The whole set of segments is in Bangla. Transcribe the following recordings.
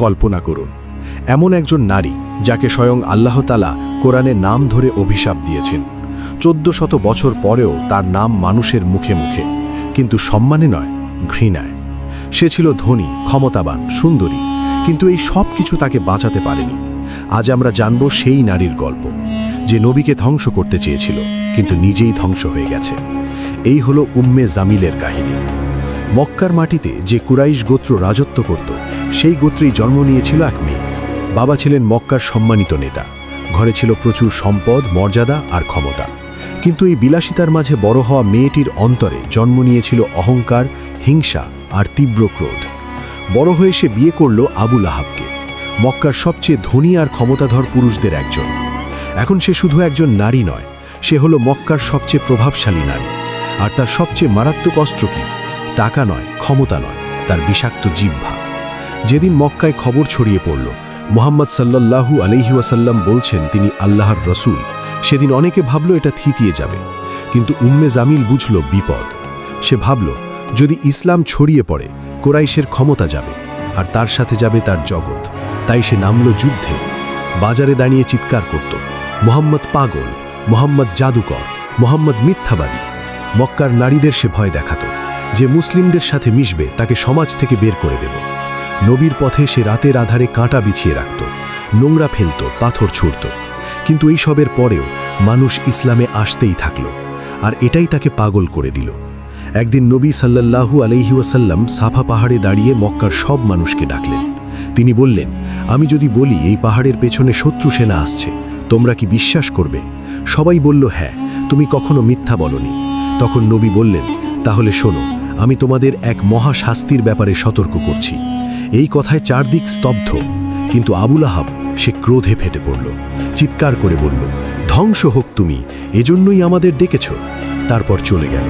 কল্পনা করুন, এমন একজন নারী যাকে স্বয়ং আল্লাহ তাআলা কোরআনে নাম ধরে অভিশাপ দিয়েছেন। 1400 বছর পরেও তার নাম মানুষের মুখে মুখে, কিন্তু সম্মানে নয়, ঘৃণায়। সে ছিল ধনী, ক্ষমতাবান, সুন্দরী, কিন্তু এই সব কিছু তাকে বাঁচাতে পারেনি। আজ আমরা জানব সেই নারীর গল্প, যে নবীকে ধ্বংস করতে চেয়েছিল কিন্তু নিজেই ধ্বংস হয়ে গেছে। এই হলো উম্মে জামিলের কাহিনী। মক্কার মাটিতে যে কুরাইশ গোত্র রাজত্ব করত, সেই গোত্রেই জন্ম নিয়েছিল এক মেয়ে। বাবা ছিলেন মক্কার সম্মানিত নেতা, ঘরে ছিল প্রচুর সম্পদ, মর্যাদা আর ক্ষমতা। কিন্তু এই বিলাসিতার মাঝে বড় হওয়া মেয়েটির অন্তরে জন্ম নিয়েছিল অহংকার, হিংসা আর তীব্র ক্রোধ। বড় হয়ে সে বিয়ে করল আবু লাহাবকে, মক্কার সবচেয়ে ধনী আর ক্ষমতাধর পুরুষদের একজন। এখন সে শুধু একজন নারী নয়, সে হলো মক্কার সবচেয়ে প্রভাবশালী নারী। আর তার সবচেয়ে মারাত্মক অস্ত্র কি? টাকা নয়, ক্ষমতা নয়, তার বিষাক্ত জিহ্বা। যেদিন মক্কায় খবর ছড়িয়ে পড়ল মুহাম্মদ সাল্লাল্লাহু আলাইহি ওয়াসাল্লাম বলছেন তিনি আল্লাহর রসুল, সেদিন অনেকে ভাবল এটা থিতিয়ে যাবে। কিন্তু উম্মে জামিল বুঝল বিপদ। সে ভাবল, যদি ইসলাম ছড়িয়ে পড়ে কুরাইশের ক্ষমতা যাবে, আর তার সাথে যাবে তার জগৎ। তাই সে নামল যুদ্ধে। বাজারে দাঁড়িয়ে চিৎকার করত, মুহাম্মদ পাগল, মুহাম্মদ জাদুকর, মুহাম্মদ মিথ্যাবাদী। মক্কার নারীদের সে ভয় দেখাত, যে মুসলিমদের সাথে মিশবে তাকে সমাজ থেকে বের করে দেব। নবীর পথে সে রাতের আধারে কাঁটা বিছিয়ে রাখত, নোংরা ফেলত, পাথর ছুঁড়ত। কিন্তু এই সবের পরেও মানুষ ইসলামে আসতেই থাকল, আর এটাই তাকে পাগল করে দিল। একদিন নবী সাল্লাল্লাহু আলাইহি ওয়াসাল্লাম সাফা পাহাড়ে দাঁড়িয়ে মক্কার সব মানুষকে ডাকলেন। তিনি বললেন, আমি যদি বলি এই পাহাড়ের পেছনে শত্রু সেনা আসছে, তোমরা কি বিশ্বাস করবে? সবাই বলল, হ্যাঁ, তুমি কখনো মিথ্যা বলনি। তখন নবী বললেন, তাহলে শোনো, আমি তোমাদের এক মহা শাস্তির ব্যাপারে সতর্ক করছি। এই কথায় চারদিক স্তব্ধ, কিন্তু আবু লাহাব সে ক্রোধে ফেটে পড়ল, চিৎকার করে বলল, ধ্বংস হোক তুমি, এজন্যই আমাদের ডেকেছ। তারপর চলে গেল।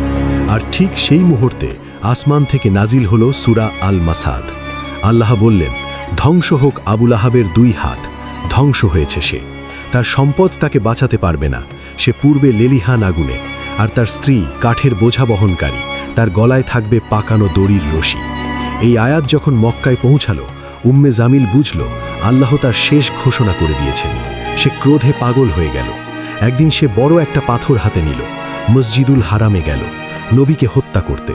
আর ঠিক সেই মুহূর্তে আসমান থেকে নাজিল হলো সূরা আল মাসাদ। আল্লাহ বললেন, ধ্বংস হোক আবু লাহাবের 2 হাত, ধ্বংস হয়েছে সে। তার সম্পদ তাকে বাঁচাতে পারবে না, সে পূর্বে লেলিহান আগুনে। আর তার স্ত্রী কাঠের বোঝা বহনকারী, তার গলায় থাকবে পাকানো দড়ির রশি। এই আয়াত যখন মক্কায় পৌঁছালো, উম্মে জামিল বুঝল আল্লাহ তার শেষ ঘোষণা করে দিয়েছেন। সে ক্রোধে পাগল হয়ে গেল। একদিন সে বড় একটা পাথর হাতে নিল, মসজিদুল হারামে গেল নবীকে হত্যা করতে।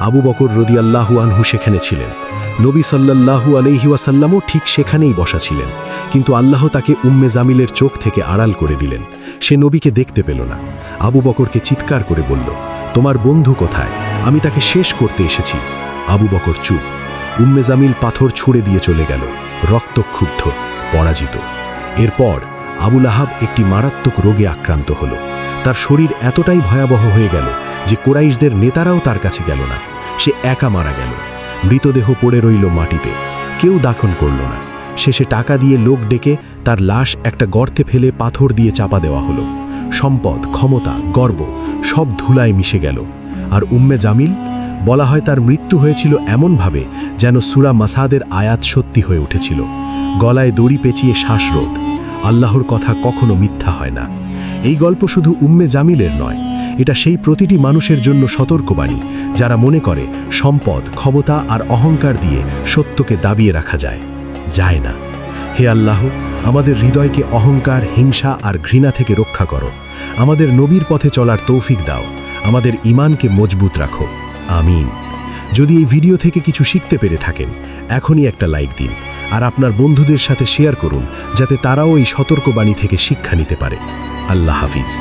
আবু বকর রাদিয়াল্লাহু আনহু সেখানে ছিলেন। নবী সাল্লাল্লাহু আলাইহি ওয়াসাল্লামও ঠিক সেখানেই বসা ছিলেন। কিন্তু আল্লাহ তাকে উম্মে জামিলের চোখ থেকে আড়াল করে দিলেন। সে নবীকে দেখতে পেল না। আবু বকরকে চিৎকার করে বলল, তোমার বন্ধু কোথায়? আমি তাকে শেষ করতে এসেছি। আবু বকর চুপ। উম্মে জামিল পাথর ছুঁড়ে দিয়ে চলে গেল, রক্তক্ষুব্ধ, পরাজিত। এরপর আবু লাহাব একটি মারাত্মক রোগে আক্রান্ত হল। তার শরীর এতটাই ভয়াবহ হয়ে গেল যে কুরাইশদের নেতারাও তার কাছে গেল না। সে একা মারা গেল। মৃতদেহ পড়ে রইল মাটিতে, কেউ দাফন করল না। শেষে টাকা দিয়ে লোক ডেকে তার লাশ একটা গর্তে ফেলে পাথর দিয়ে চাপা দেওয়া হলো। সম্পদ, ক্ষমতা, গর্ব সব ধুলায় মিশে গেল। আর উম্মে জামিল, বলা হয় তার মৃত্যু হয়েছিল এমনভাবে যেন সূরা মাসাদের আয়াত সত্যি হয়ে উঠেছিল। গলায় দড়ি পেঁচিয়ে শ্বাসরোধ। আল্লাহর কথা কখনো মিথ্যা হয় না। এই গল্প শুধু উম্মে জামিলের নয়, এটা সেই প্রতিটি মানুষের জন্য সতর্কবাণী যারা মনে করে সম্পদ, ক্ষমতা আর অহংকার দিয়ে সত্যকে দাবিয়ে রাখা যায় না। হে আল্লাহ, আমাদের হৃদয়কে অহংকার, হিংসা আর ঘৃণা থেকে রক্ষা করো। আমাদের নবীর পথে চলার তৌফিক দাও। আমাদের ঈমানকে মজবুত রাখো। আমিন। যদি এই ভিডিও থেকে কিছু শিখতে পেরে থাকেন, এখনই একটা লাইক দিন আর আপনার বন্ধুদের সাথে শেয়ার করুন, যাতে তারাও এই সতর্কবাণী থেকে শিক্ষা নিতে পারে। আল্লাহ হাফিজ।